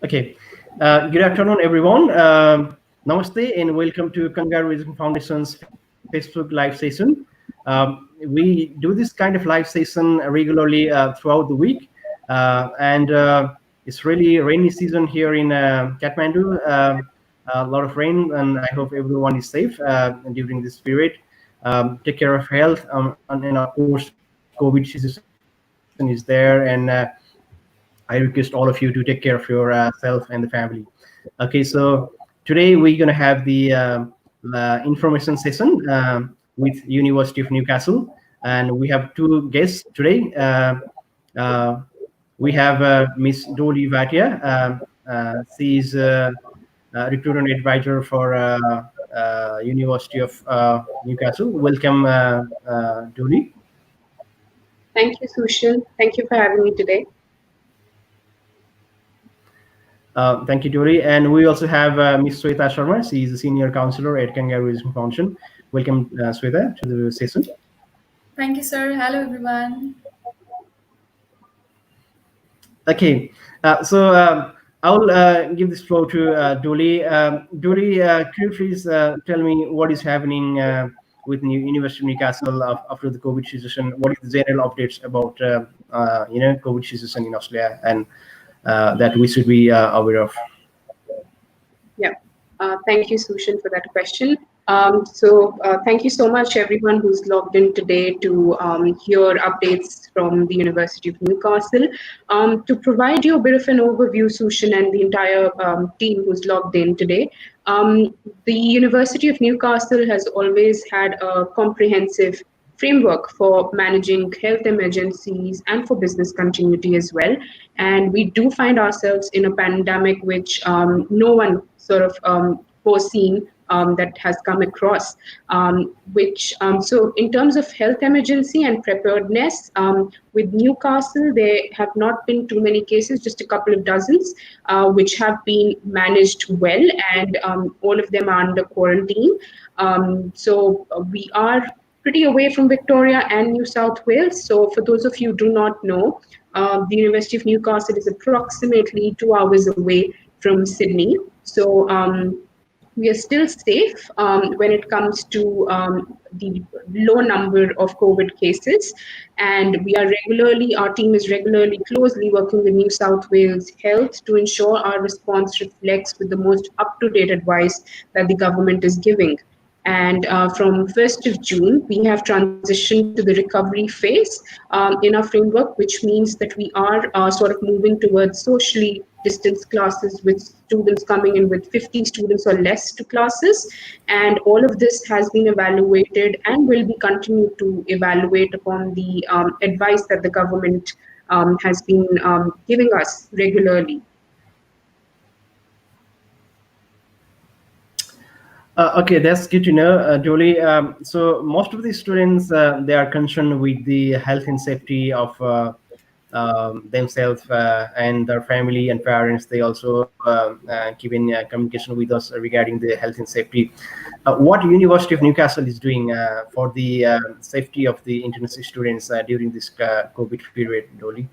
Okay. Good afternoon, everyone. Namaste and welcome to Kangaroo Foundation's Facebook Live session. We do this kind of live session regularly throughout the week. And it's really rainy season here in Kathmandu. A lot of rain, and I hope everyone is safe during this period. Take care of health, and of course, COVID situation is there, and I request all of you to take care of yourself and the family. Okay, so today we're going to have the information session with University of Newcastle, and we have two guests today. We have Miss Dolly Bhatia. She is recruitment advisor for University of Newcastle. Welcome, Dolly. Thank you, Sushan. Thank you for having me today. Thank you, Dolly. And we also have Miss Sweta Sharma. She is a senior counselor at Kangaroo Foundation. Welcome, Sweta, to the session. Thank you, sir. Hello, everyone. Okay, so I will give this floor to Dolly. Dolly, could you please tell me what is happening with University of Newcastle after the COVID situation? What is the general updates about COVID situation in Australia and that we should be aware of? Yeah, thank you, Sushan, for that question. Thank you so much, everyone who's logged in today to hear updates from the University of Newcastle. To provide you a bit of an overview, Sushan, and the entire team who's logged in today, the University of Newcastle has always had a comprehensive framework for managing health emergencies and for business continuity as well. And we do find ourselves in a pandemic which no one sort of foreseen that has come across, so in terms of health emergency and preparedness, with Newcastle, there have not been too many cases, just a couple of dozens, which have been managed well, and all of them are under quarantine. So we are pretty away from Victoria and New South Wales. So for those of you who do not know, the University of Newcastle is approximately 2 hours away from Sydney. So we are still safe when it comes to the low number of COVID cases. And our team is regularly closely working with New South Wales Health to ensure our response reflects with the most up-to-date advice that the government is giving. And from 1st of June, we have transitioned to the recovery phase in our framework, which means that we are sort of moving towards socially distanced classes with students coming in with 50 students or less to classes. And all of this has been evaluated and will be continued to evaluate upon the advice that the government has been giving us regularly. Okay, that's good to know, Dolly. So most of the students, they are concerned with the health and safety of themselves and their family and parents. They also keep in communication with us regarding the health and safety. What University of Newcastle is doing for the safety of the international students during this COVID period, Dolly?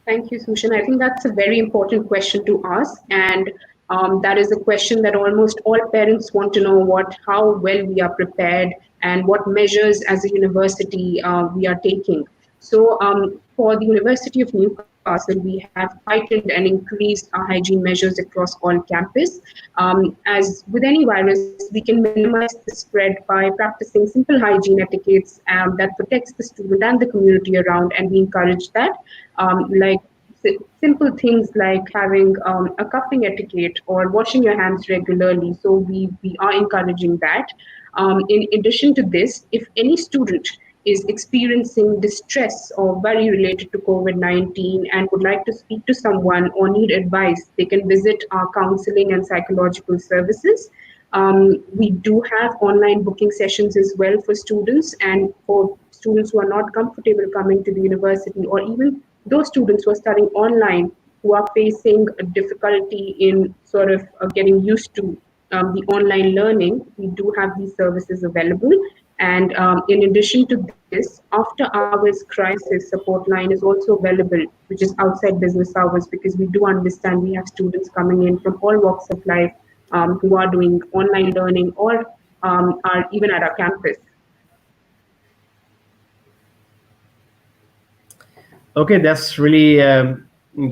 Thank you, Sushan. I think that's a very important question to ask. And that is a question that almost all parents want to know how well we are prepared and what measures as a university we are taking. So for the University of Newcastle, we have tightened and increased our hygiene measures across all campus. As with any virus, we can minimize the spread by practicing simple hygiene etiquettes that protects the student and the community around, and we encourage that. Like simple things like having a cupping etiquette or washing your hands regularly. So we are encouraging that. In addition to this, if any student is experiencing distress or worry related to COVID-19 and would like to speak to someone or need advice, they can visit our counseling and psychological services. We do have online booking sessions as well for students, and for students who are not comfortable coming to the university, or even those students who are studying online who are facing a difficulty in sort of getting used to the online learning, we do have these services available. And in addition to this, after hours crisis support line is also available, which is outside business hours, because we do understand we have students coming in from all walks of life who are doing online learning or are even at our campus. Okay, that's really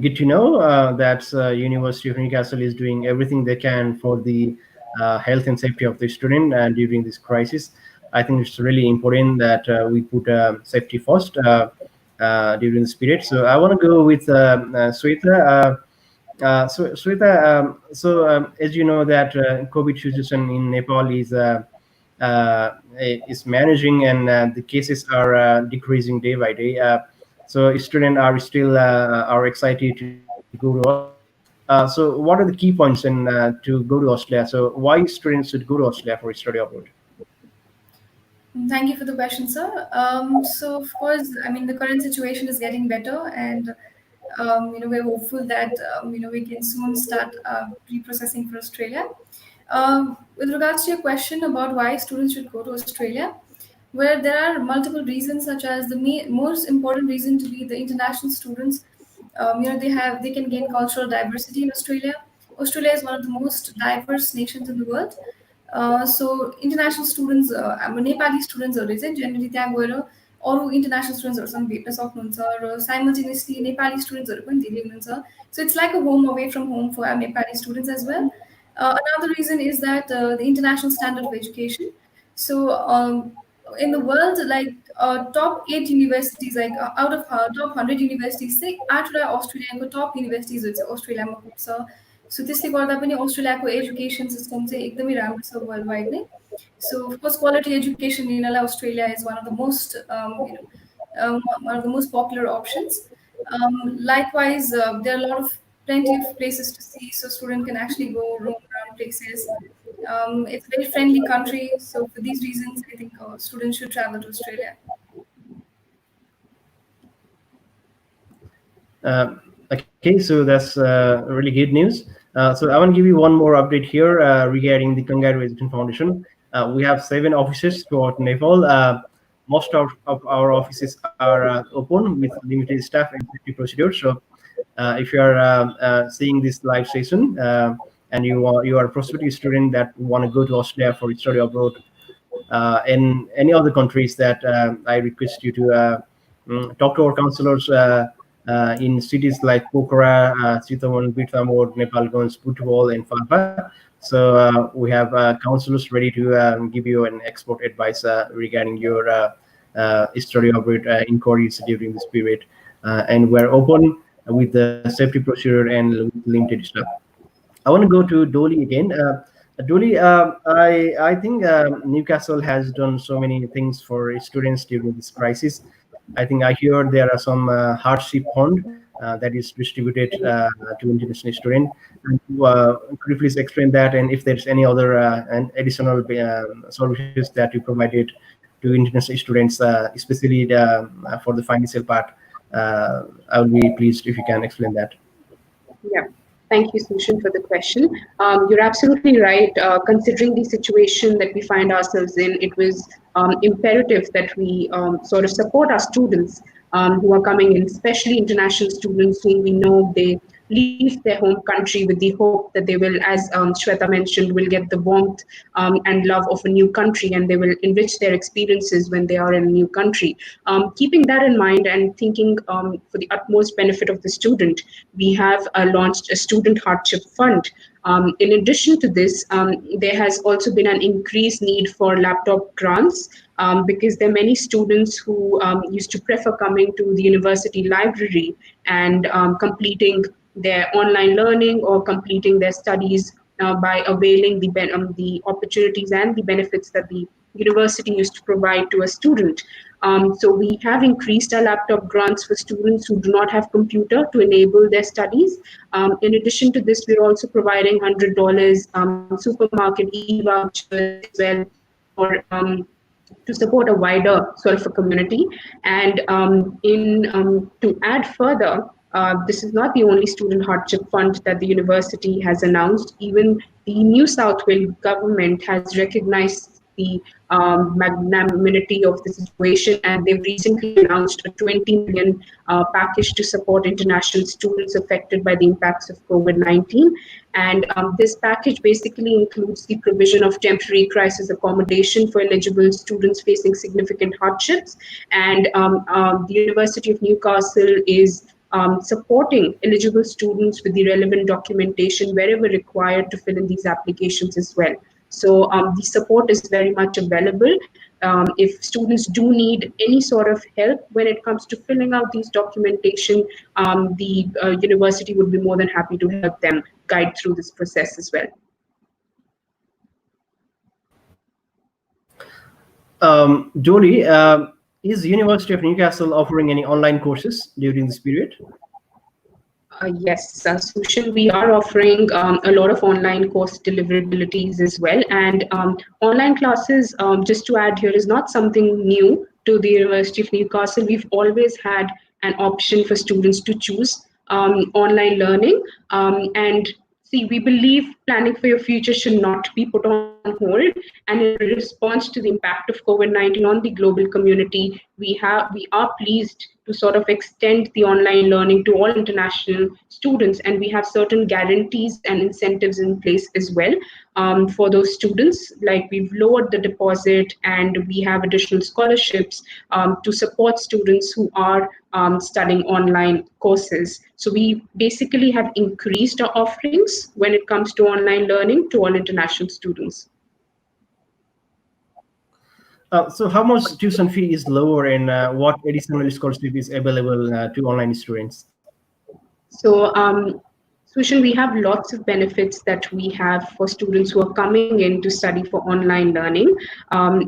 good to know that University of Newcastle is doing everything they can for the health and safety of the student during this crisis. I think it's really important that we put safety first during this period. So I want to go with Sweta. So Sweta, as you know that COVID situation in Nepal is managing, and the cases are decreasing day by day. So students are still are excited to go to Australia. So what are the key points in to go to Australia? So why students should go to Australia for study abroad? Thank you for the question, sir. So, of course, I mean, the current situation is getting better, and we're hopeful that we can soon start reprocessing for Australia. With regards to your question about why students should go to Australia, where there are multiple reasons, such as the most important reason to be the international students. They can gain cultural diversity in Australia. Australia is one of the most diverse nations in the world. So international students, Nepali students चाहिँ generally त्यहाँ गएर अरू international स्टुडेन्ट्सहरूसँग भेट्न सक्नुहुन्छ र simultaneously Nepali स्टुडेन्ट्सहरू पनि धेरै हुनुहुन्छ. So it's like a home away from home for our Nepali students as well. Another reason is that the international standard of education. So in the world, like top 8 universities, like out of top 100 universities, say आठवटा अस्ट्रेलियाको टप युनिभर्सिटिजहरू चाहिँ अस्ट्रेलियामा पुग्छ. सो त्यसले गर्दा पनि अस्ट्रेलियाको education system चाहिँ एकदमै राम्रो छ वर्ल्ड वाइड नै. So of course, quality education in Australia is one of the most one of the most popular options. Likewise, there are a lot of plenty of places to see, so student can actually go roam around places. It's a very friendly country, so for these reasons, I think students should travel to Australia. Okay, so that's really good news. So I want to give you one more update here regarding the Kangaroo Education Foundation. We have 7 offices throughout Nepal. Most of our offices are open with limited staff and safety procedures. So if you are seeing this live session and you are a prospective student that want to go to Australia for study abroad in any other countries, that I request you to talk to our counselors in cities like Pokhara, Chittagong, Bithamor, Nepalganj, Butwal, and Falpa. So we have counselors ready to give you an expert advice regarding your study abroad inquiries during this period. And we're open with the safety procedure and limited staff. I want to go to Dolly again. Dolly, I think Newcastle has done so many things for students during this crisis. I think I hear there are some hardship fund that is distributed to international students. Could you please explain that, and if there's any other and additional services that you provided to international students, especially for the financial part? I would be pleased if you can explain that. Yeah. Thank you, Sushan, for the question. You're absolutely right. Considering the situation that we find ourselves in, it was imperative that we sort of support our students who are coming in, especially international students whom we know they leave their home country with the hope that they will, as Sweta mentioned, will get the warmth and love of a new country, and they will enrich their experiences when they are in a new country. Keeping that in mind and thinking for the utmost benefit of the student, we have launched a student hardship fund. In addition to this, there has also been an increased need for laptop grants because there are many students who used to prefer coming to the university library and completing their online learning or completing their studies by availing the opportunities and the benefits that the university used to provide to a student. So we have increased our laptop grants for students who do not have computer to enable their studies. In addition to this, we're also providing $100 supermarket e-vouchers as well for to support a wider sort of a community. And to add further, this is not the only student hardship fund that the university has announced. Even the New South Wales government has recognized the magnanimity of the situation, and they've recently announced a 20 million package to support international students affected by the impacts of COVID-19. And this package basically includes the provision of temporary crisis accommodation for eligible students facing significant hardships. And the University of Newcastle is supporting eligible students with the relevant documentation wherever required to fill in these applications as well. So the support is very much available. If students do need any sort of help when it comes to filling out these documentation, the university would be more than happy to help them guide through this process as well. Dolly, is University of Newcastle offering any online courses during this period? Yes, Sushan, we are offering a lot of online course deliverabilities as well. And online classes, just to add here, is not something new to the University of Newcastle. We've always had an option for students to choose online learning. And see, we believe planning for your future should not be put on hold. And in response to the impact of COVID-19 on the global community, we are pleased to sort of extend the online learning to all international students, and we have certain guarantees and incentives in place as well for those students. Like, we've lowered the deposit, and we have additional scholarships to support students who are studying online courses. So we basically have increased our offerings when it comes to online learning to all international students. So how much tuition fee is lower, and what additional scholarship is available to online students? So, Sushan, we have lots of benefits that we have for students who are coming in to study for online learning.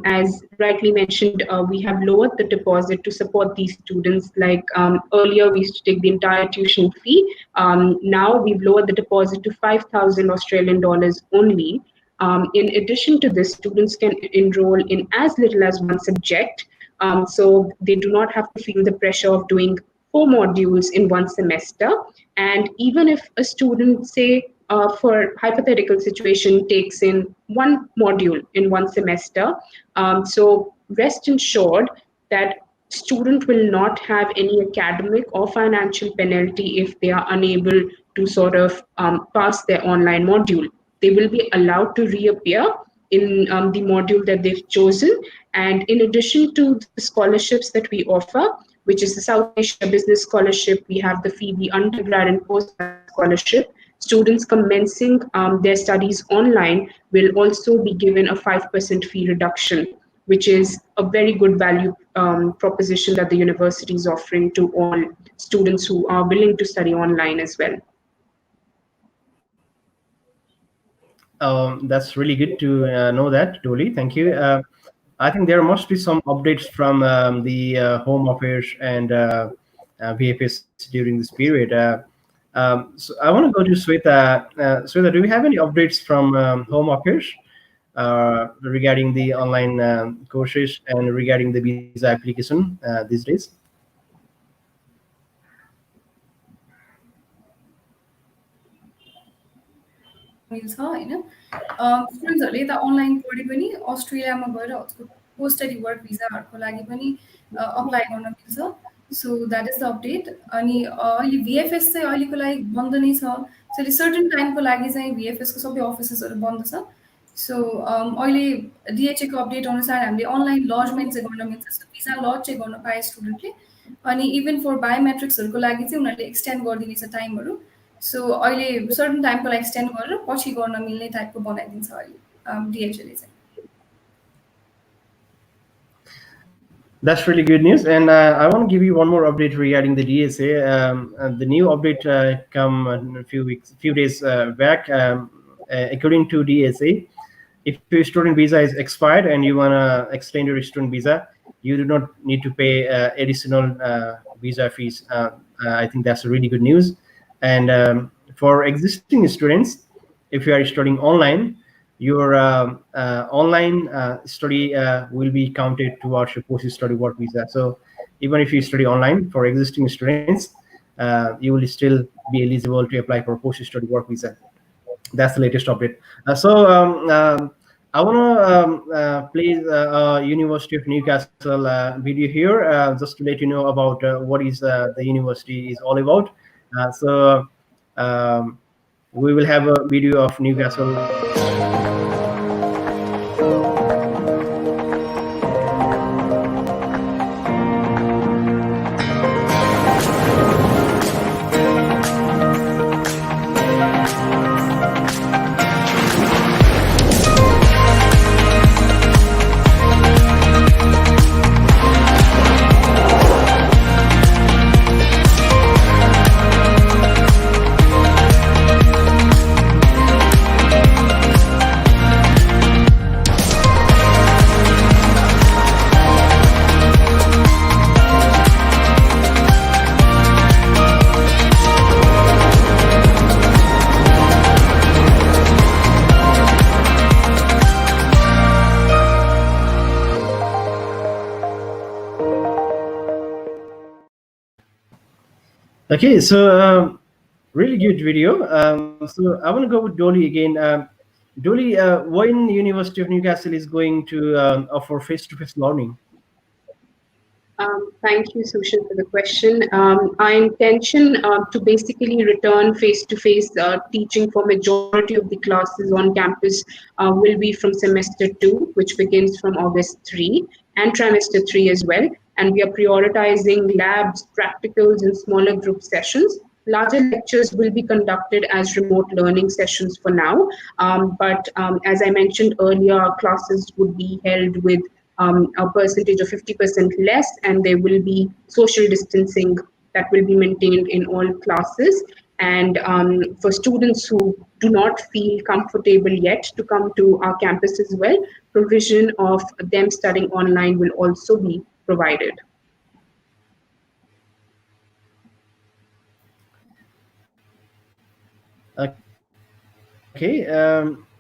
As rightly mentioned, we have lowered the deposit to support these students. Like earlier, we used to take the entire tuition fee. Now we've lowered the deposit to 5,000 Australian dollars only. In addition to this, students can enroll in as little as one subject, so they do not have to feel the pressure of doing 4 modules in one semester. And even if a student, say, for hypothetical situation, takes in 1 module in one semester, so rest assured that student will not have any academic or financial penalty if they are unable to sort of pass their online module. They will be allowed to reappear in the module that they've chosen. And in addition to the scholarships that we offer, which is the South Asia Business Scholarship, we have the Phoebe Undergrad and Postgrad Scholarship. Students commencing their studies online will also be given a 5% fee reduction, which is a very good value proposition that the university is offering to all students who are willing to study online as well. That's really good to know that, Dolly. Thank you. I think there must be some updates from the Home Affairs and VFS during this period. So I want to go to Sweta. Sweta, do we have any updates from Home Affairs regarding the online courses and regarding the visa application these days? मिल्छ होइन स्टुडेन्ट्सहरूले यता online पढे पनि अस्ट्रेलियामा गएर post study work भिजाहरूको लागि पनि apply गर्न मिल्छ so that is the update अनि अहिले भिएफएस चाहिँ अहिलेको लागि बन्द नै छ सो अहिले सर्टन टाइमको लागि चाहिँ भिएफएसको सबै अफिसेसहरू बन्द छ सो अहिले डिएचएको अपडेट अनुसार हामीले अनलाइन लजमेन्ट चाहिँ गर्न मिल्छ सो भिजा लज चाहिँ गर्न पाए स्टुडेन्टले अनि इभन फर बायोमेट्रिक्सहरूको लागि चाहिँ उनीहरूले एक्सटेन्ड गरिदिनेछ टाइमहरू सो अहिले सर्टन टाइमको लागि एक्सटेन्ड गरेर पछि गर्न मिल्ने टाइपको बनाइदिन्छ अहिले डिएचएले चाहिँ That's really good news, and I want to give you one more update regarding the DSA. The new update come a few days back. According to DSA, if your student visa is expired and you want to extend your student visa, you do not need to pay additional visa fees. I think that's really good news. And for existing students, if you are studying online, your online study will be counted towards your post-study work visa. So even if you study online, for existing students, you will still be eligible to apply for post-study work visa. That's the latest update. I want to play University of Newcastle video here, just to let you know about what is the university is all about. So we will have a video of Newcastle. Okay, so really good video. So I want to go with Dolly again. Dolly, when University of Newcastle is going to offer face-to-face learning? Thank you, Sushan, for the question. Our intention to basically return face-to-face teaching for majority of the classes on campus will be from semester 2, which begins from August 3, and trimester 3 as well. And we are prioritizing labs, practicals, and smaller group sessions. Larger lectures will be conducted as remote learning sessions for now. But as I mentioned earlier, our classes would be held with a percentage of 50% less, and there will be social distancing that will be maintained in all classes. And for students who do not feel comfortable yet to come to our campus as well, provision of them studying online will also be provided. Okay,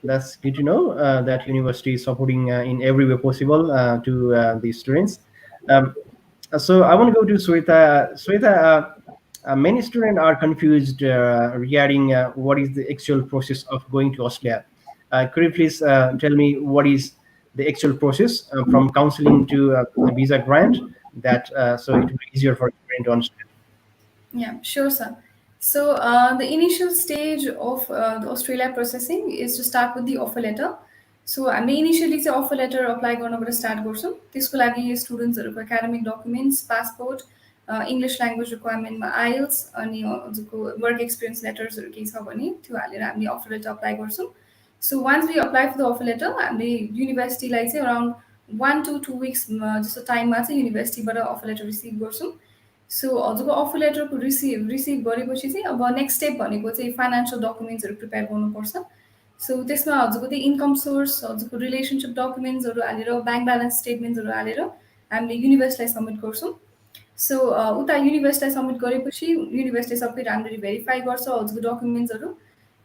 that's good to know that university is supporting in every way possible to the students. So I want to go to Sweta. Sweta, many students are confused regarding what is the actual process of going to Australia. Could you please tell me what is the actual process from counseling to a visa grant, that so it will be easier for students to understand? Yeah, sure, sir. So the initial stage of the Australia processing is to start with the offer letter. So हामी initially चाहिँ offer letter apply गर्नबाट start गर्छौँ. त्यसको लागि स्टुडेन्ट्सहरूको academic documents, passport, English language रिक्वायरमेन्टमा IELTS अनि हजुरको वर्क एक्सपिरियन्स लेटर्सहरू केही छ भने त्यो हालेर हामीले अफर लेटर अप्लाई गर्छौँ. So once we apply for the offer letter हामीले युनिभर्सिटीलाई चाहिँ अराउन्ड 1 to 2 weeks जस्तो टाइममा चाहिँ युनिभर्सिटीबाट अफर लेटर रिसिभ गर्छौँ. सो हजुरको अफर लेटरको रिसिभ गरेपछि चाहिँ अब नेक्स्ट स्टेप भनेको चाहिँ फाइनेन्सियल डकुमेन्ट्सहरू प्रिपेयर गर्नुपर्छ. सो त्यसमा हजुरको चाहिँ इन्कम सोर्स, हजुरको रिलेसनसिप डकुमेन्ट्सहरू हालेर, ब्याङ्क ब्यालेन्स स्टेटमेन्ट्सहरू हालेर हामीले युनिभर्सिटीलाई सब्मिट गर्छौँ. सो उता युनिभर्सिटीलाई सब्मिट गरेपछि युनिभर्सिटीले सबै राम्ररी भेरिफाई गर्छ हजुरको डकुमेन्ट्सहरू.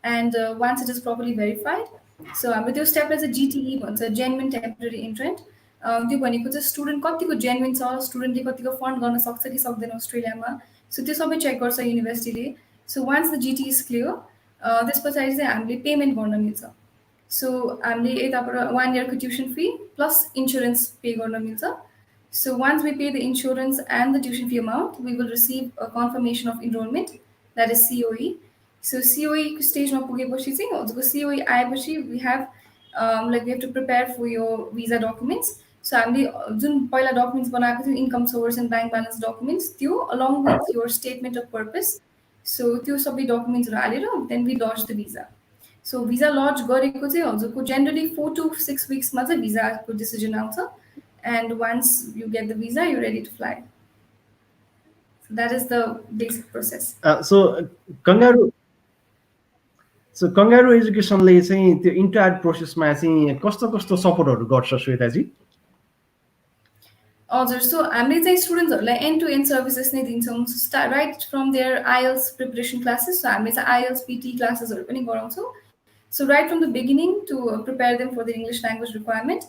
And once it is properly verified, so हाम्रो त्यो स्टेपलाई चाहिँ जिटिई भन्छ, जेन्युइन टेम्पररी इन्ट्रेन्ट. त्यो भनेको चाहिँ स्टुडेन्ट कतिको जेन्युइन छ, स्टुडेन्टले कतिको फन्ड गर्न सक्छ कि सक्दैन अस्ट्रेलियामा. सो त्यो सबै चेक गर्छ युनिभर्सिटीले. So once the GT is clear, त्यस पछाडि चाहिँ हामीले पेमेन्ट गर्न मिल्छ. सो हामीले यताबाट 1 yearको ट्युसन फी प्लस इन्सुरेन्स पे गर्न मिल्छ. So once we pay the insurance and the tuition fee amount, we will receive a confirmation of enrollment, that is COE. So COE stage of COE आएपछि we have we have to prepare for your visa documents. So हामीले जुन पहिला documents बनाएको थियो, income source and bank balance documents, त्यो along with your statement of purpose. So त्यो सबै documents हालेर then we lodge the visa. So visa lodge गरेको चाहिँ हजुरको generally 4 to 6 weeks मा चाहिँ visa को decision आउँछ. And once you get the visa, you're ready to fly. So that is the basic process. So Kangaroo एजुकेसनले चाहिँ त्यो entire प्रोसेसमा चाहिँ कस्तो कस्तो सपोर्टहरू गर्छ श्वेताजी? हजुर, सो हामीले चाहिँ स्टुडेन्ट्सहरूलाई एन्ड टु एन्ड सर्भिसेस नै दिन्छौँ, right from their IELTS preparation classes. So हामीले चाहिँ आइएल्स पिटी क्लासेसहरू पनि गराउँछौँ. So right from the beginning to prepare them for the English language requirement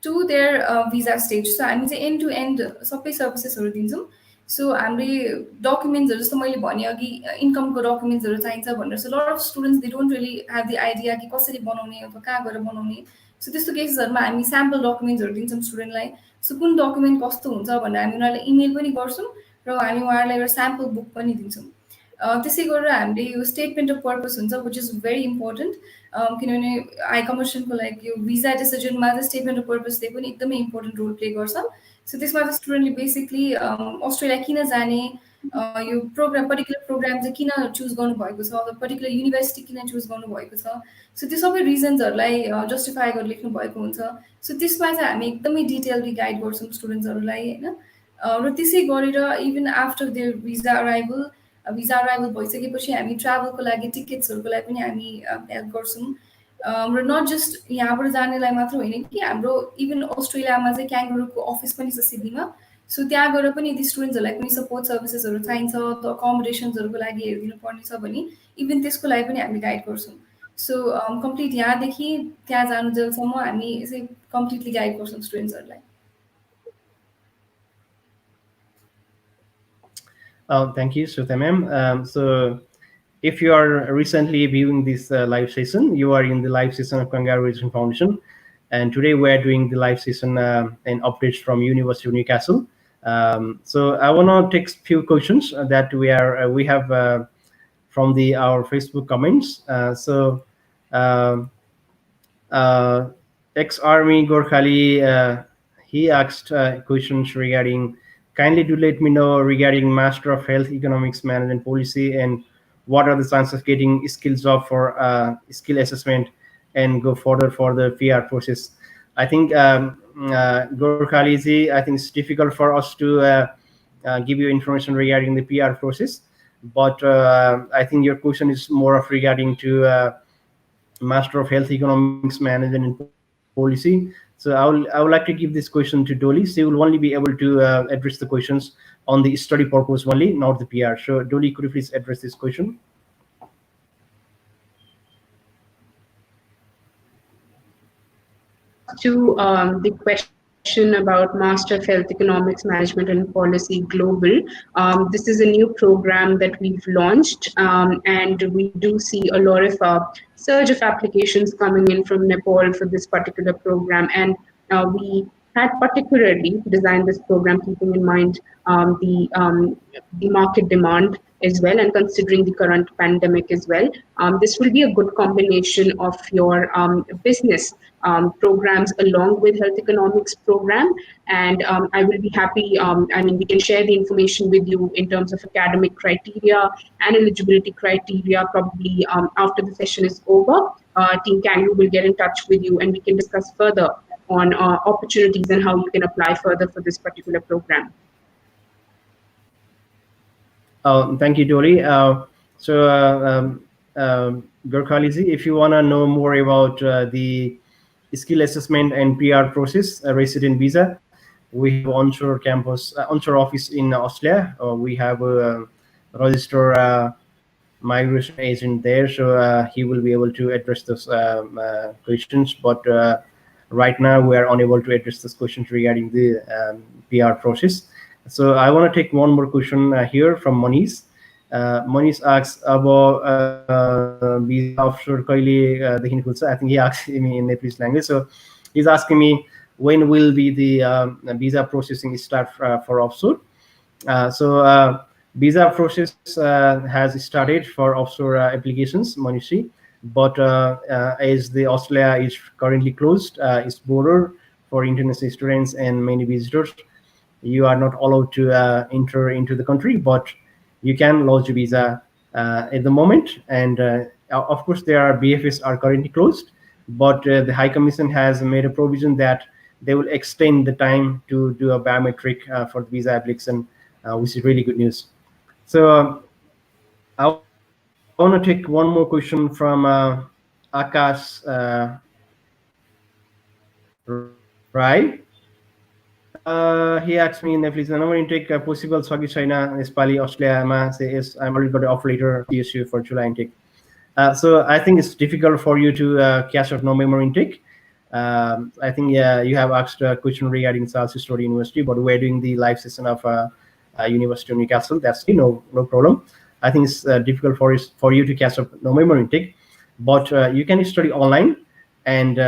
to their visa stage. So हामी चाहिँ end to end सबै सर्भिसेसहरू दिन्छौँ. सो हामीले डकुमेन्ट्सहरू जस्तो मैले भने अघि इन्कमको डकुमेन्ट्सहरू चाहिन्छ भनेर, so lot of students they don't really have the idea कि कसरी बनाउने अथवा कहाँ गएर बनाउने. सो त्यस्तो केसेसहरूमा हामी स्याम्पल डकुमेन्ट्सहरू दिन्छौँ स्टुडेन्टलाई. सो कुन डकुमेन्ट कस्तो हुन्छ भनेर हामी उनीहरूलाई इमेल पनि गर्छौँ र हामी उहाँहरूलाई एउटा स्याम्पल बुक पनि दिन्छौँ. त्यसै गरेर हामीले यो स्टेटमेन्ट अफ पर्पस हुन्छ विच इज भेरी इम्पोर्टेन्ट. किनभने हाई कमिसनको लाइक यो भिजा डिसिजनमा चाहिँ स्टेटमेन्ट अफ पर्पसले पनि एकदमै इम्पोर्टेन्ट रोल प्ले गर्छ. सो त्यसमा चाहिँ स्टुडेन्टले बेसिकली अस्ट्रेलिया किन जाने, यो पर्टिकुलर प्रोग्राम चाहिँ किन चुज गर्नुभएको छ, पर्टिकुलर युनिभर्सिटी किन चुज गर्नुभएको छ, सो त्यो सबै रिजन्सहरूलाई जस्टिफाई गरेर लेख्नु भएको हुन्छ. सो त्यसमा चाहिँ हामी एकदमै डिटेलली गाइड गर्छौँ स्टुडेन्ट्सहरूलाई होइन. र त्यसै गरेर इभन आफ्टर देयर भिजा अराइभल भइसकेपछि हामी ट्राभलको लागि टिकट्सहरूको लागि पनि हामी हेल्प गर्छौँ. र नट जस्ट यहाँबाट जानेलाई मात्र होइन कि हाम्रो इभन अस्ट्रेलियामा चाहिँ क्याङ्गरुको अफिस पनि छ सिडनीमा. सो त्यहाँ गएर पनि यदि स्टुडेन्ट्सहरूलाई कुनै सपोर्ट सर्भिसेसहरू चाहिन्छ, अकोमोडेसन्सहरूको लागि हेरिदिनु पर्ने छ भने इभन त्यसको लागि पनि हामी गाइड गर्छौँ. सो कम्प्लिट यहाँदेखि त्यहाँ जानुजेलसम्म हामी चाहिँ कम्प्लिटली गाइड गर्छौँ स्टुडेन्ट्सहरूलाई. Thank you, Sweta ma'am. So if you are recently viewing this live session, you are in the live session of Kangaroo Education Foundation. And today we are doing the live session and updates from University of Newcastle. So I want to take a few questions that we have from our Facebook comments. Ex-Army Gorkhali, he asked questions regarding, kindly do let me know regarding Master of Health Economics Management Policy and what are the chances of getting skill job for skill assessment and go further for the PR process. I think Gorkhali, I think it's difficult for us to give you information regarding the PR process, but I think your question is more of regarding to Master of Health Economics Management and Policy. So I would like to give this question to Dolly. She will only be able to address the questions on the study purpose only, not the PR. So Dolly, could you please address this question? To the question about Master of Health Economics Management and Policy Global, this is a new program that we've launched, and we do see a lot of surge of applications coming in from Nepal for this particular program, and we had particularly designed this program keeping in mind the market demand as well, and considering the current pandemic as well. This will be a good combination of your business programs along with health economics program, and I will be happy, we can share the information with you in terms of academic criteria and eligibility criteria probably after the session is over. Team Kangaroo will get in touch with you and we can discuss further on opportunities and how you can apply further for this particular program. Thank you, Dolly. Gorkhali, if you want to know more about the skill assessment and PR process, resident visa, we have onshore campus, onshore office in Australia. We have a registered migration agent there, so he will be able to address those questions. But right now, we are unable to address those questions regarding the PR process. So I want to take one more question here from Manish. Manish asks about visa offshore kaile. I think he asked me in Nepalese language. So he's asking me when will be the visa processing start for offshore. Visa process has started for offshore applications, Manishi, but as the Australia is currently closed, its border for international students and many visitors, you are not allowed to enter into the country, but you can lodge a visa at the moment. And of course, BFS are currently closed, but the High Commission has made a provision that they will extend the time to do a biometric for the visa application, which is really good news. So I want to take one more question from Akash Rai. He asked me in Netflix, number intake possible Swagi China, Espali, Australia, say yes, I'm already got an offer later issue for July intake. So I think it's difficult for you to catch up November intake. I think you have asked a question regarding South Story University, but we're doing the live session of University of Newcastle. That's no problem. I think it's difficult for you to catch up November intake, but you can study online, and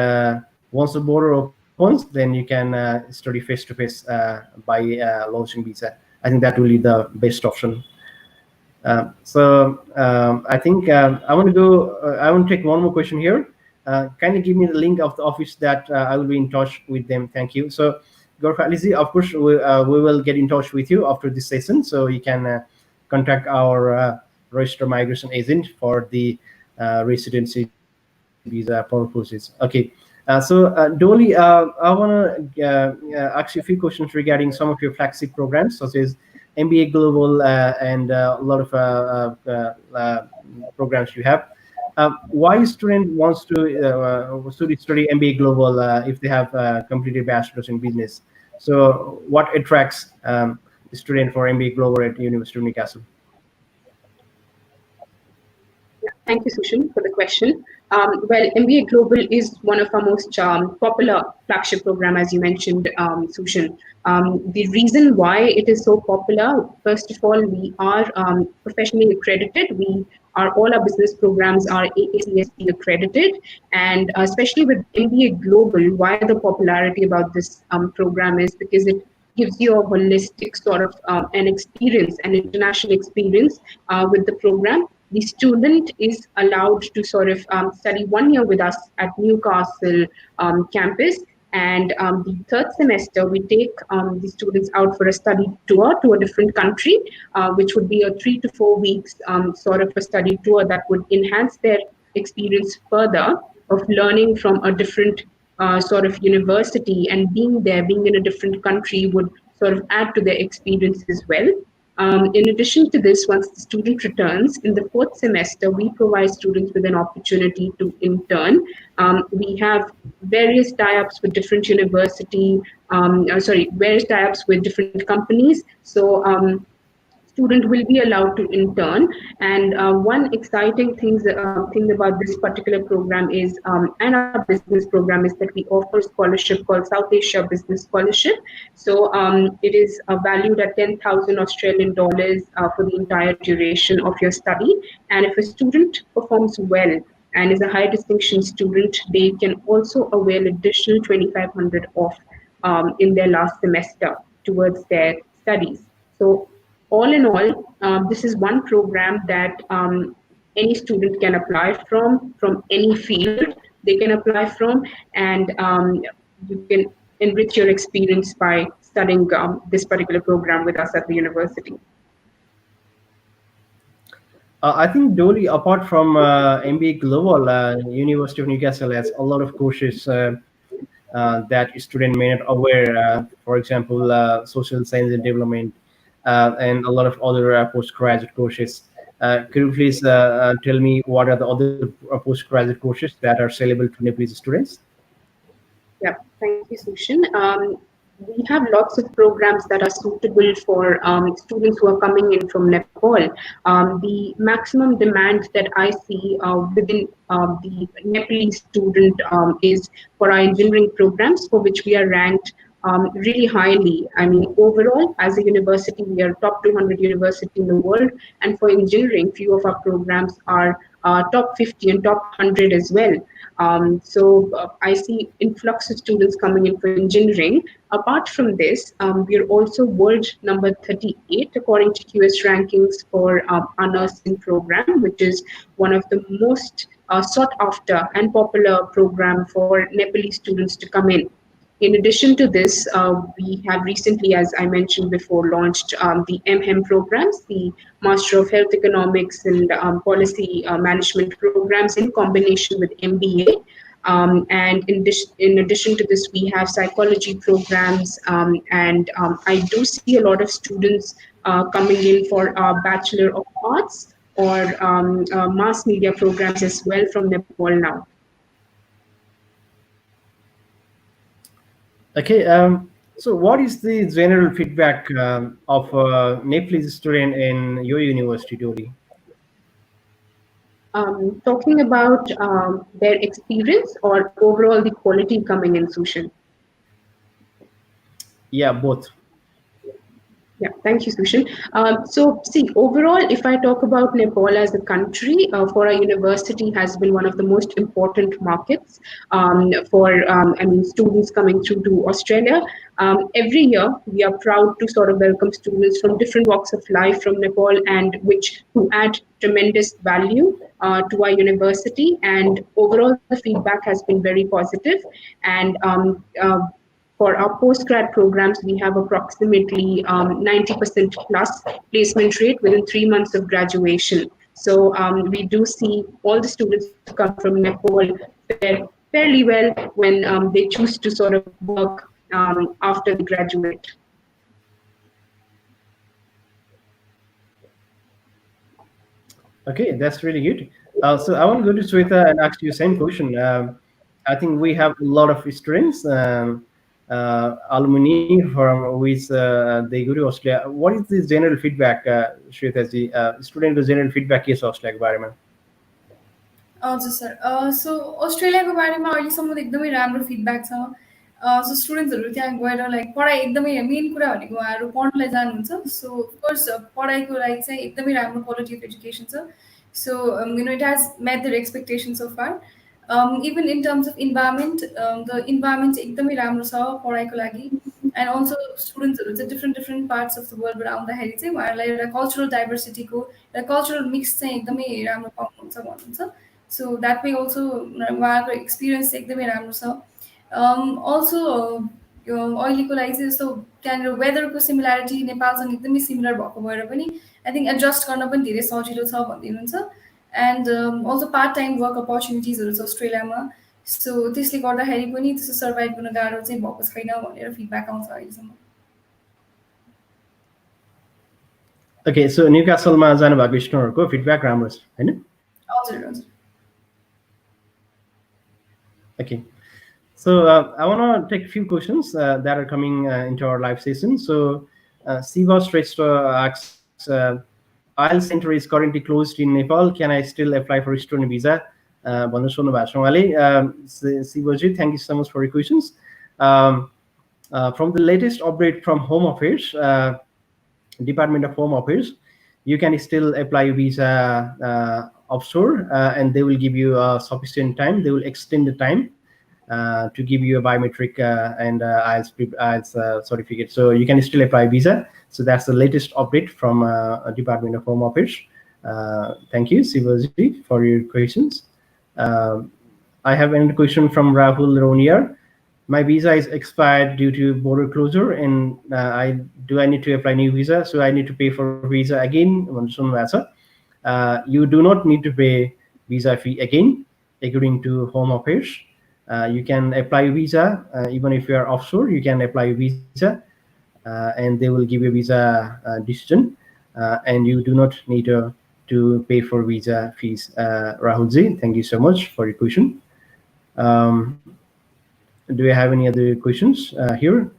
once the border opens, then you can study face to face by launching visa. I think that will be the best option. I think I want to go. I want to take one more question here. Kindly give me the link of the office that I will be in touch with them. Thank you. So, Gorkha Alizi, of course, we will get in touch with you after this session, so you can contact our registered migration agent for the residency visa purposes. Okay. Dolly, I want to ask you a few questions regarding some of your flagship programs, such as MBA Global and a lot of programs you have. Why a student wants to study MBA Global if they have completed bachelor's in business? So, what attracts the student for MBA Global at University of Newcastle? Thank you, Sushan, for the question. Well, MBA Global is one of our most popular flagship program, as you mentioned, Sushan. The reason why it is so popular, first of all, we are professionally accredited. All our business programs are AACSB accredited, and especially with MBA Global, why the popularity about this program is because it gives you a holistic sort of an experience, an international experience with the program. The student is allowed to sort of study 1 year with us at Newcastle campus. And the third semester, we take the students out for a study tour to a different country, which would be a 3 to 4 weeks sort of a study tour that would enhance their experience further of learning from a different sort of university, and being in a different country would sort of add to their experience as well. In addition to this, once the student returns in the fourth semester, we provide students with an opportunity to intern. We have various tie-ups with different various tie-ups with different companies. So student will be allowed to intern. And one exciting thing about this particular program is, and our business program, is that we offer a scholarship called South Asia Business Scholarship. So it is valued at 10,000 Australian dollars for the entire duration of your study. And if a student performs well and is a high distinction student, they can also avail additional 2,500 off in their last semester towards their studies. So all in all, this is one program that any student can apply from any field they can apply from, and you can enrich your experience by studying this particular program with us at the university. I think, Dolly, apart from MBA Global, University of Newcastle has a lot of courses that student may not aware. For example, social science and development, and a lot of other postgraduate courses. Could you please tell me what are the other postgraduate courses that are available to Nepalese students? Yeah, thank you, Sushan. We have lots of programs that are suitable for students who are coming in from Nepal. The maximum demand that I see within the Nepalese student is for our engineering programs, for which we are ranked really highly. I mean, overall, as a university, we are top 200 university in the world, and for engineering, few of our programs are top 50 and top 100 as well. I see influx of students coming in for engineering. Apart from this, we are also world number 38 according to QS rankings for our nursing program, which is one of the most sought after and popular program for Nepalese students to come in. In addition to this, we have recently, as I mentioned before, launched the MHEM programs, the Master of Health Economics and Policy Management programs in combination with MBA. And in addition to this, we have psychology programs, and I do see a lot of students coming in for Bachelor of Arts or mass media programs as well from Nepal now. Okay. So, what is the general feedback of Nepalese student in your university, Dolly? Talking about their experience or overall the quality coming in, Sushan? Yeah, both. Yeah, thank you, Sushan. So, see, overall, if I talk about Nepal as a country, for our university has been one of the most important markets for, I mean, students coming through to Australia. Every year, we are proud to sort of welcome students from different walks of life from Nepal, and which who add tremendous value to our university. And overall, the feedback has been very positive. And for our postgrad programs, we have approximately 90% plus placement rate within 3 months of graduation. So we do see all the students who come from Nepal fare fairly well when they choose to sort of work after they graduate. Okay, that's really good. So I want to go to Sweta and ask you the same question. I think we have a lot of students, alumni from which they go to Australia. What is the general feedback, Sweta ji? Student general feedback is Australia environment. हजुर sir so अस्ट्रेलियाको बारेमा अहिलेसम्म त एकदमै राम्रो feedback छ सो स्टुडेन्ट्सहरू त्यहाँ गएर लाइक पढाइ एकदमै मेन कुरा भनेको उहाँहरू पढ्नलाई जानुहुन्छ सो अफकोर्स पढाइको लागि चाहिँ एकदमै राम्रो क्वालिटी अफ एजुकेसन छ so it has met their expectation so far even in terms of environment the environment चाहिँ एकदमै राम्रो छ पढाइको लागि एन्ड अल्सो स्टुडेन्ट्सहरू चाहिँ डिफ्रेन्ट पार्ट्स अफ द वर्ल्डबाट आउँदाखेरि चाहिँ उहाँहरूलाई एउटा कल्चरल डाइभर्सिटीको एउटा कल्चरल मिक्स चाहिँ एकदमै राम्रो पाउनुहुन्छ भन्नुहुन्छ सो द्याट वे अल्सो उहाँको एक्सपिरियन्स चाहिँ एकदमै राम्रो छ अल्सो यो अहिलेको लागि चाहिँ जस्तो त्यहाँनिर वेदरको सिमिल्यारिटी नेपालसँग एकदमै सिमिलर भएको भएर पनि आई थिङ्क एडजस्ट गर्न पनि धेरै सजिलो छ भनिदिनुहुन्छ and also part time work अपर्च्युनिटिजहरू छ अस्ट्रेलियामा सो त्यसले गर्दाखेरि पनि त्यस्तो सर्भाइभ गर्न गाह्रो चाहिँ भएको छैन भनेर फिडब्याक आउँछ अहिलेसम्म Okay, so न्युकासलमा जानुभएको स्टुडेन्टहरूको फिडब्याक राम्रो छ हैन? हजुर हजुर Okay, so I want to take a few questions that are coming into our live session. So Siva Shrestha asks, IELTS center is currently closed in Nepal. Can I still apply for student visa? भन्नु सोध्नु भएको छ उहाँले Sivaji, thank you so much for your questions. From the latest update from Home Affairs, Department of Home Affairs, you can still apply visa offshore, and they will give you sufficient time. They will extend the time to give you a biometric and IELTS certificate. So you can still apply visa. So that's the latest update from Department of Home Affairs. Thank you, Sivaji, for your questions. I have another question from Rahul Ronier. My visa is expired due to border closure, and I need to apply new visa? So I need to pay for visa again. You do not need to pay visa fee again, according to Home Affairs. You can apply visa even if you are offshore. You can apply visa, and they will give you visa decision, and you do not need to pay for visa fees. Rahulji, thank you so much for your question. Do you have any other questions here?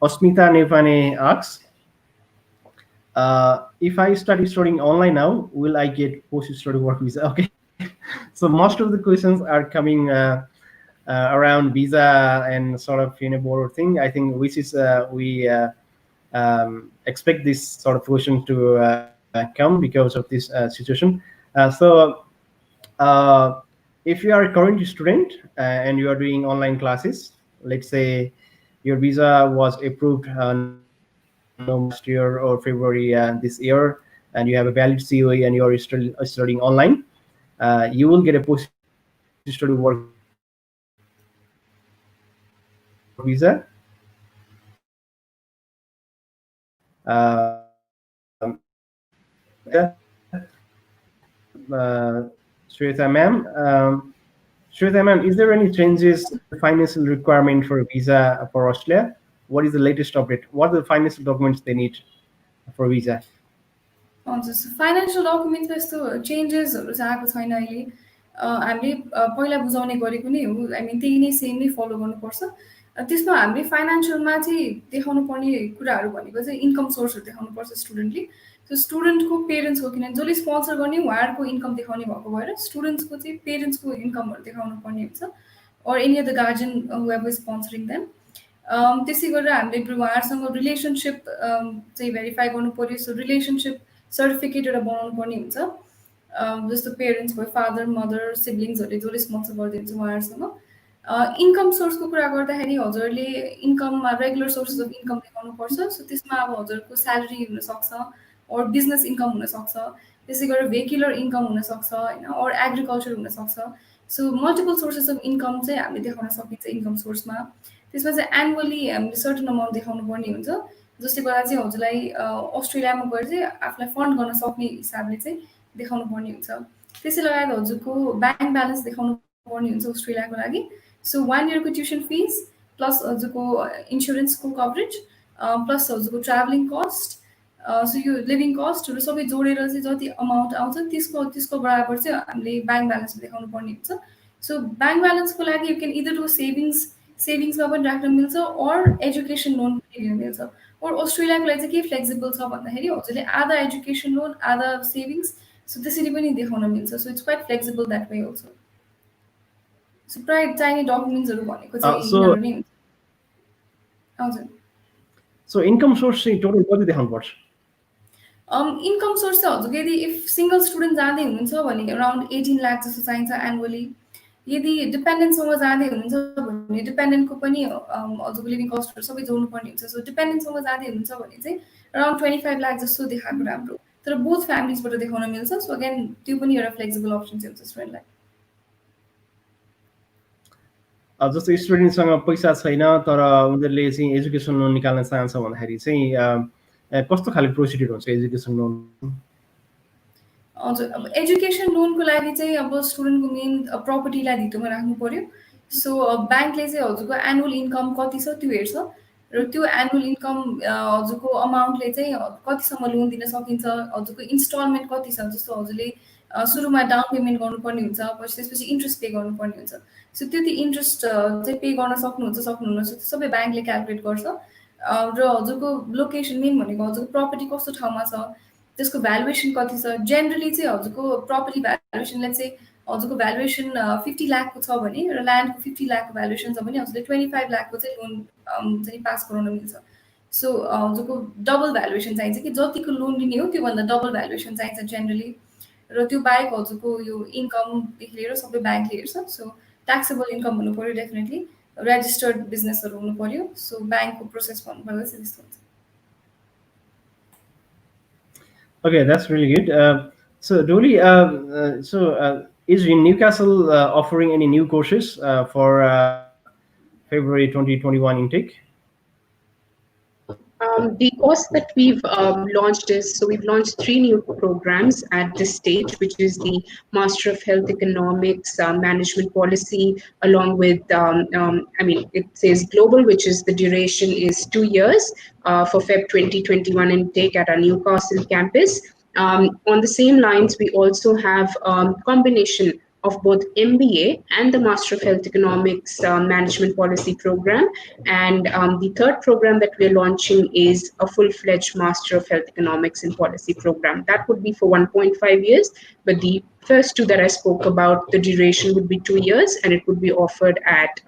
Osmita Nevane asks, if I start studying online now, will I get post-study work visa? Okay, so most of the questions are coming around visa and sort of border thing. I think which is we expect this sort of question to come because of this situation. So if you are a current student and you are doing online classes, let's say your visa was approved last year or February this year, and you have a valid COE and you are still studying online, you will get a post-study work visa. Sweta ma'am, is there any changes in the financial requirement for a visa for Australia? What is the latest update? What are the financial documents they need for visa? Financial डकुमेन्ट्समा यस्तो चेन्जेसहरू चाहिँ आएको छैन अहिले हामीले पहिला बुझाउने गरेको नै हो आई मिन त्यही नै सेम नै फलो गर्नुपर्छ त्यसमा हामीले फाइनेन्सियलमा चाहिँ देखाउनु पर्ने कुराहरू भनेको चाहिँ इन्कम सोर्सहरू देखाउनुपर्छ स्टुडेन्टले सो स्टुडेन्टको पेरेन्ट्सको किनभने जसले स्पोन्सर गर्ने उहाँहरूको इन्कम देखाउने भएको भएर स्टुडेन्ट्सको चाहिँ पेरेन्ट्सको इन्कमहरू देखाउनु पर्ने हुन्छ or any other guardian whoever is sponsoring them. त्यसै गरेर हामीले उहाँहरूसँग रिलेसनसिप चाहिँ भेरिफाई गर्नु पऱ्यो। सो रिलेसनसिप सर्टिफिकेट एउटा बनाउनु पर्ने हुन्छ। जस्तो पेरेन्ट्स भयो, फादर मदर सिब्लिङ्सहरूले जसले स्पोन्सर गरिदिन्छ उहाँहरूसँग। इन्कम सोर्सको कुरा गर्दाखेरि हजुरले इन्कममा रेगुलर सोर्सेस अफ इन्कम देखाउनुपर्छ। सो त्यसमा अब हजुरको स्यालेरी हुनसक्छ, और बिजनेस इन्कम हुनसक्छ, त्यसै गरेर भेहिकुलर इन्कम हुनसक्छ होइन, और एग्रिकल्चर हुनसक्छ। सो मल्टिपल सोर्सेस अफ इन्कम चाहिँ हामीले देखाउन सकिन्छ इन्कम सोर्समा। त्यसमा चाहिँ एनुअली हामीले सर्टन अमाउन्ट देखाउनु पर्ने हुन्छ, जसले गर्दा चाहिँ हजुरलाई अस्ट्रेलियामा गएर चाहिँ आफूलाई फन्ड गर्न सक्ने हिसाबले चाहिँ देखाउनु पर्ने हुन्छ। त्यसै लगायत हजुरको ब्याङ्क ब्यालेन्स देखाउनु पर्ने हुन्छ अस्ट्रेलियाको लागि। सो 1 इयरको ट्युसन फिस प्लस हजुरको इन्सुरेन्सको कभरेज प्लस हजुरको ट्राभलिङ कस्ट, सो यो लिभिङ कस्टहरू सबै जोडेर चाहिँ जति अमाउन्ट आउँछ त्यसको बराबर चाहिँ हामीले ब्याङ्क ब्यालेन्स देखाउनु पर्ने हुन्छ। सो ब्याङ्क ब्यालेन्सको लागि यु क्यान इदर डु सेभिङ्समा पनि राख्न मिल्छ, और एजुकेसन लोन पनि लिन मिल्छ। और अस्ट्रेलियाको लागि चाहिँ के फ्लेक्सिबल छ भन्दाखेरि हजुरले आधा एजुकेसन लोन आधा सेभिङ्स, सो त्यसरी पनि देखाउन मिल्छ। So it's quite flexible that way also. So प्रायः चाहिने डकुमेन्ट्सहरू भनेको चाहिँ यिनीहरू नै हुन्छ। हजुर, सो इन्कम सोर्स चाहिँ टोटल कति देखाउनुपर्छ? इन्कम सोर्स चाहिँ हजुरको यदि इफ सिङ्गल स्टुडेन्ट जाँदै हुनुहुन्छ भने अराउन्ड 18 लाख जस्तो चाहिन्छ एनुअली। यदि डिपेन्डेन्टसँग जाँदै हुनुहुन्छ भने डिपेन्डेन्टको पनि हजुरको लिभिङ कस्टहरू सबै जोड्नु पर्ने हुन्छ। सो डिपेन्डेन्टसँग जाँदै हुनुहुन्छ भने चाहिँ अराउन्ड 25 लाख जस्तो देखाएको राम्रो, तर बोथ फ्यामिलीजबाट देखाउन मिल्छ। सो अगेन त्यो पनि एउटा फ्लेक्सिबल अप्सन चाहिँ हुन्छ स्टुडेन्टलाई। जस्तो स्टुडेन्टसँग पैसा छैन तर उनीहरूले चाहिँ एजुकेसन लोन निकाल्न चाहन्छ भन्दाखेरि चाहिँ कस्तो खाले प्रोसिड्युर हुन्छ एजुकेसन लोन? हजुर, अब एजुकेसन लोनको लागि चाहिँ अब स्टुडेन्टको मेन प्रपर्टीलाई धितोमा राख्नु पर्यो। सो ब्याङ्कले चाहिँ हजुरको एनुअल इन्कम कति छ त्यो हेर्छ, र त्यो एनुअल इन्कम हजुरको अमाउन्टले चाहिँ कतिसम्म लोन दिन सकिन्छ, हजुरको इन्स्टलमेन्ट कति छ, जस्तो हजुरले सुरुमा डाउन पेमेन्ट गर्नुपर्ने हुन्छ, त्यसपछि इन्ट्रेस्ट पे गर्नुपर्ने हुन्छ। सो त्यति इन्ट्रेस्ट चाहिँ पे गर्न सक्नुहुन्छ सक्नुहुन्न, त्यो सबै ब्याङ्कले क्यालकुलेट गर्छ। र हजुरको लोकेसन मेन भनेको हजुरको प्रपर्टी कस्तो ठाउँमा छ, त्यसको भ्यालुएसन कति छ। जेनरली चाहिँ हजुरको प्रपर्टी भ्यालुएसनलाई चाहिँ हजुरको भ्यालुएसन 50 लाखको छ भने र ल्यान्डको 50 लाखको भ्यालुएसन छ भने हजुरले 25 लाखको चाहिँ लोन चाहिँ पास गराउन मिल्छ। सो हजुरको डबल भ्यालुएसन चाहिन्छ कि जतिको लोन लिने हो त्योभन्दा डबल भ्यालुएसन चाहिन्छ जेनरली। र त्यो बाहेक हजुरको यो इन्कमदेखि लिएर सबै ब्याङ्कले हेर्छ। सो ट्याक्सेबल इन्कम हुनु पऱ्यो डेफिनेटली, रेजिस्टर्ड बिजनेसहरू हुनु पऱ्यो। सो ब्याङ्कको प्रोसेस भन्नुपर्दा चाहिँ त्यस्तो हुन्छ। Okay, that's really good. So Dolly, is Newcastle offering any new courses for February 2021 intake? The course that we've launched we've launched 3 new programs at this stage, which is the Master of Health Economics, Management Policy, along with, it says Global, which is the duration is 2 years for Feb 2021 intake at our Newcastle campus. On the same lines, we also have combination of both MBA and the Master of Health Economics Management Policy program. And the third program that we're launching is a full-fledged Master of Health Economics and Policy program. That would be for 1.5 years, but the first 2 that I spoke about, the duration would be 2 years, and it would be offered at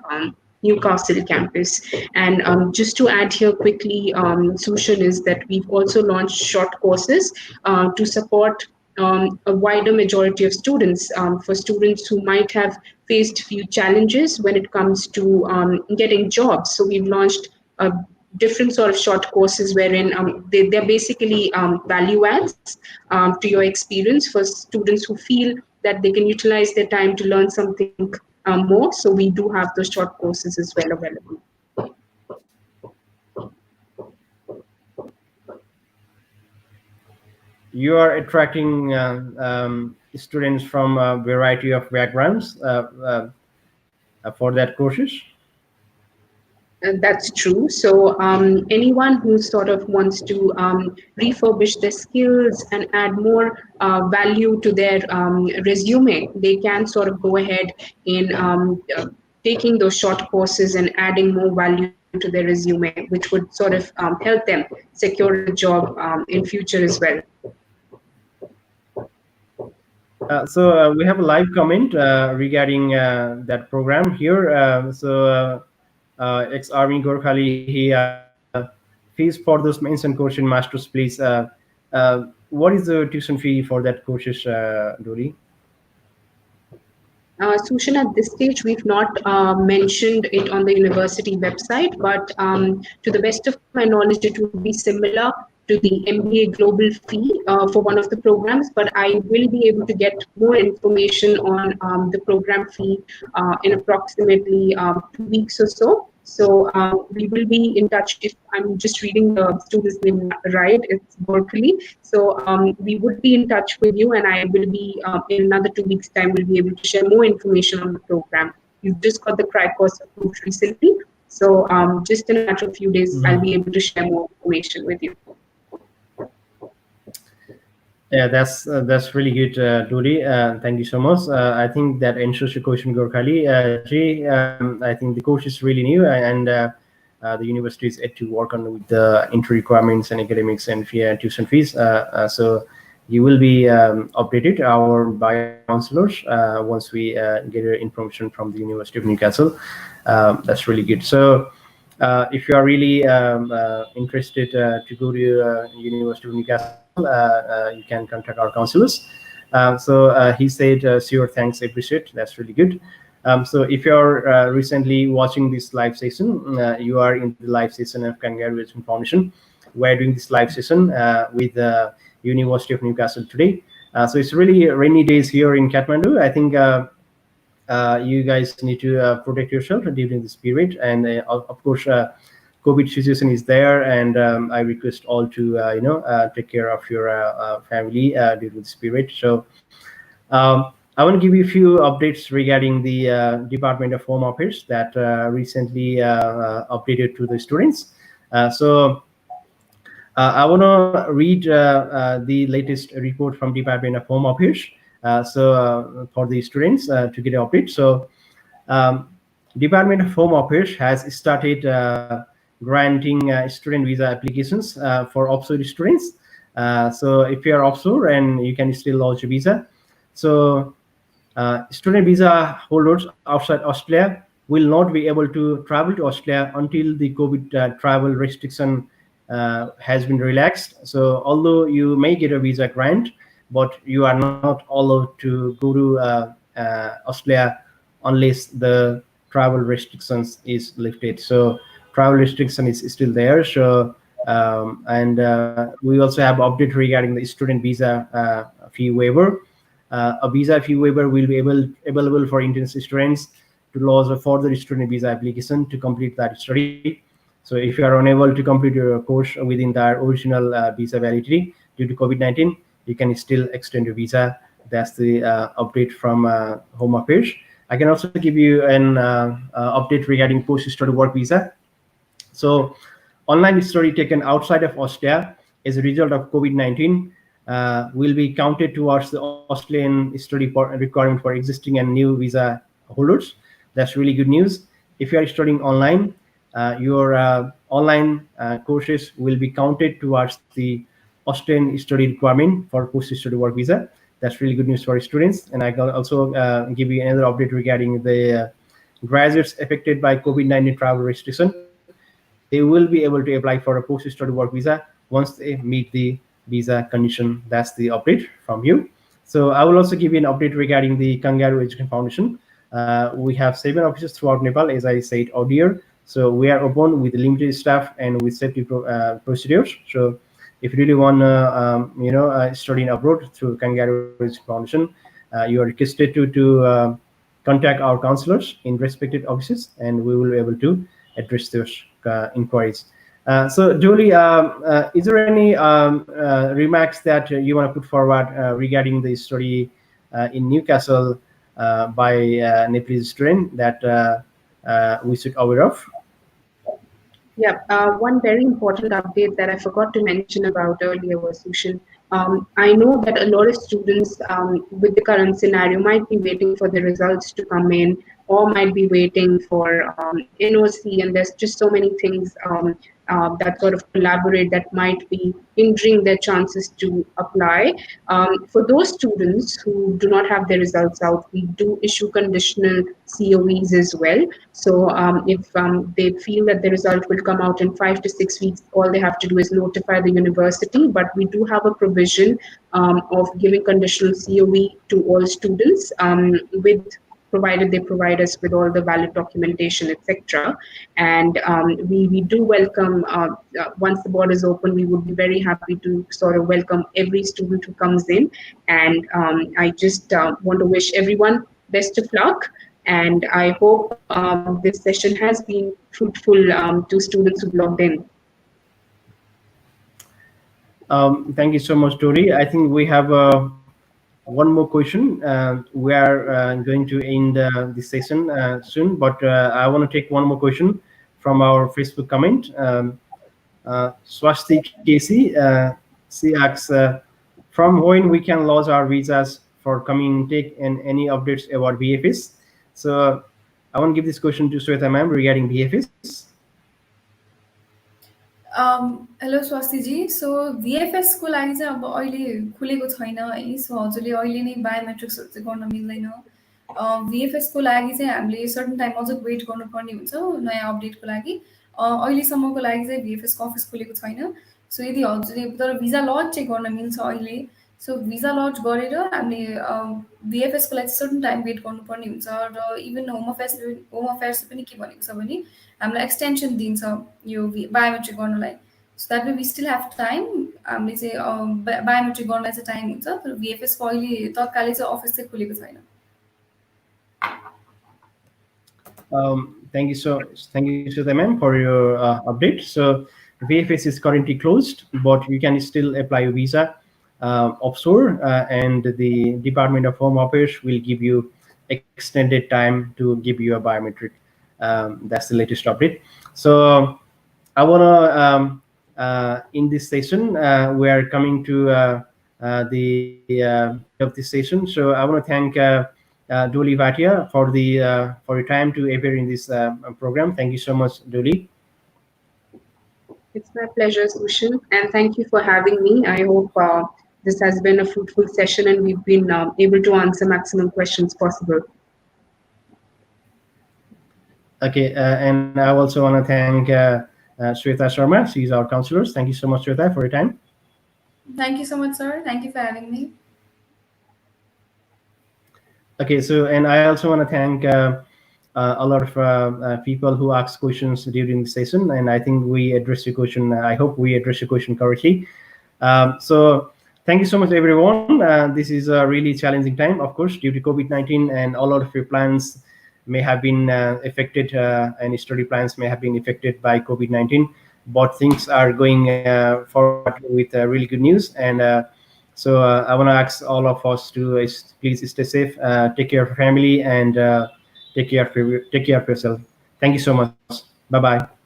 Newcastle campus. And just to add here quickly, Sushan, is that we've also launched short courses to support a wider majority of students, for students who might have faced few challenges when it comes to getting jobs. So we've launched a different sort of short courses wherein they're basically value adds to your experience for students who feel that they can utilize their time to learn something more. So we do have those short courses as well available. You are attracting students from a variety of backgrounds for that courses? That's true. So anyone who sort of wants to refurbish their skills and add more value to their resume, they can sort of go ahead in taking those short courses and adding more value to their resume, which would sort of help them secure a job in future as well. So we have a live comment regarding that program here. ex-army Gorkhali, he fees for those mentioned course in masters, please. What is the tuition fee for that courses, Dolly? Sushan, at this stage, we've not mentioned it on the university website, but to the best of my knowledge, it would be similar to the MBA Global fee for one of the programs, but I will be able to get more information on the program fee in approximately 2 weeks or so. So we will be in touch. If I'm just reading the student's name right, it's Berkeley. So we would be in touch with you, and I will be in another 2 weeks' time. We'll be able to share more information on the program. You've just got the cry course approved recently, so just in a matter of few days, I'll be able to share more information with you. Yeah, that's really good, Dolly. Thank you so much. I think that answers your question, Gorkhali. Jay, I think the course is really new, and the university is yet to work on with the entry requirements and academics and fee and tuition fees. So you will be updated by our counselors once we get your information from the University of Newcastle. That's really good. So if you are really interested to go to University of Newcastle, you can contact our counselors. So he said, sure, thanks, appreciate. That's really good. So if you're recently watching this live session, you are in the live session of Kangaroo Foundation. We're doing this live session with the University of Newcastle today. So it's really rainy days here in Kathmandu. I think you guys need to protect yourself during this period. And of course, COVID situation is there, and I request all to take care of your family during this period. So I want to give you a few updates regarding the Department of Home Affairs that recently updated to the students. So I want to read the latest report from Department of Home Affairs. For the students to get an update. So Department of Home Affairs has started granting student visa applications for offshore students. So if you are offshore, and you can still lodge a visa. So student visa holders outside Australia will not be able to travel to Australia until the COVID travel restriction has been relaxed. So although you may get a visa grant, but you are not allowed to go to Australia unless the travel restrictions is lifted. So travel restriction is still there. So and we also have update regarding the student visa fee waiver. A visa fee waiver will be available for international students to lodge a further student visa application to complete that study. So if you are unable to complete your course within the original visa validity due to COVID-19, you can still extend your visa. That's the update from Home Affairs. I can also give you an update regarding post-study work visa. So online study taken outside of Australia as a result of COVID-19 will be counted towards the Australian study requirement for existing and new visa holders. That's really good news. If you are studying online, your online courses will be counted towards the Australian study requirement for post-study work visa. That's really good news for students. And I can also give you another update regarding the graduates affected by COVID-19 travel restriction. They will be able to apply for a post-study work visa once they meet the visa condition. That's the update from you. So I will also give you an update regarding the Kangaroo Education Foundation. We have 7 offices throughout Nepal, as I said earlier. So we are open with limited staff and with safety procedures. So if you really want to, study abroad through Kangaroo Education Foundation, you are requested to contact our counselors in respected offices, and we will be able to address those inquiries. So, Dolly, is there any remarks that you want to put forward regarding the study in Newcastle by Nepalese student that we should aware of? Yeah, one very important update that I forgot to mention about earlier was, Sushan, I know that a lot of students with the current scenario might be waiting for the results to come in, or might be waiting for NOC, and there's just so many things that sort of collaborate that might be hindering their chances to apply. For those students who do not have their results out, we do issue conditional COEs as well. So if they feel that the result will come out in 5 to 6 weeks, all they have to do is notify the university. But we do have a provision of giving conditional COE to all students with provided they provide us with all the valid documentation, etc. And we do welcome, once the borders open, we would be very happy to sort of welcome every student who comes in. And I just want to wish everyone best of luck. And I hope this session has been fruitful to students who've logged in. Thank you so much, Tori. I think we have one more question. We are going to end this session soon, but I want to take one more question from our Facebook comment. Swasti Casey, she asks, from when we can lodge our visas for coming intake and any updates about BFS? So I want to give this question to Sweta ma'am regarding BFS. Hello Swastiji so भिएफएसको लागि चाहिँ अब अहिले खुलेको छैन है सो हजुरले अहिले नै बायोमेट्रिक्सहरू चाहिँ गर्न मिल्दैन भिएफएसको लागि चाहिँ हामीले सर्टन टाइम अझ वेट गर्नुपर्ने हुन्छ नयाँ अपडेटको लागि अहिलेसम्मको लागि चाहिँ भिएफएसको अफिस खुलेको छैन सो यदि हजुरले तर भिजा लज चाहिँ गर्न मिल्छ अहिले सो भिजा लज गरेर हामीले भिएफएसको लागि सर्टन टाइम वेट गर्नुपर्ने हुन्छ र इभन होम अफेयर्सले पनि के भनेको छ भने हामीलाई एक्सटेन्सन दिन्छ यो बायोमेट्रिक गर्नलाई so that way we still have time हामीले चाहिँ बायोमेट्रिक गर्नलाई चाहिँ टाइम हुन्छ तर भिएफएसको अहिले तत्कालै चाहिँ अफिस चाहिँ खुलेको छैन Thank you, Sweta ma'am, for your update. So VFS is currently closed, but you can still apply your visa offshore, and the Department of Home Affairs will give you extended time to give you a biometric. That's the latest update. So I want to, in this session, we are coming to the end of this session. So I want to thank Dolly Bhatia for your time to appear in this program. Thank you so much, Dolly. It's my pleasure, Sushan, and thank you for having me. I hope this has been a fruitful session and we've been able to answer maximum questions possible. Okay, and I also want to thank Sweta Sharma. She's our counselor. Thank you so much, Sweta, for your time. Thank you so much, sir. Thank you for having me. Okay, so and I also want to thank a lot of people who asked questions during the session, and I think we addressed your question. I hope we addressed your question correctly. So thank you so much, everyone. This is a really challenging time, of course, due to COVID-19, and a lot of your plans may have been affected, and study plans may have been affected by COVID-19. But things are going forward with really good news, and so I want to ask all of us to please stay safe, take care of your family, and take care of yourself. Thank you so much. Bye-bye.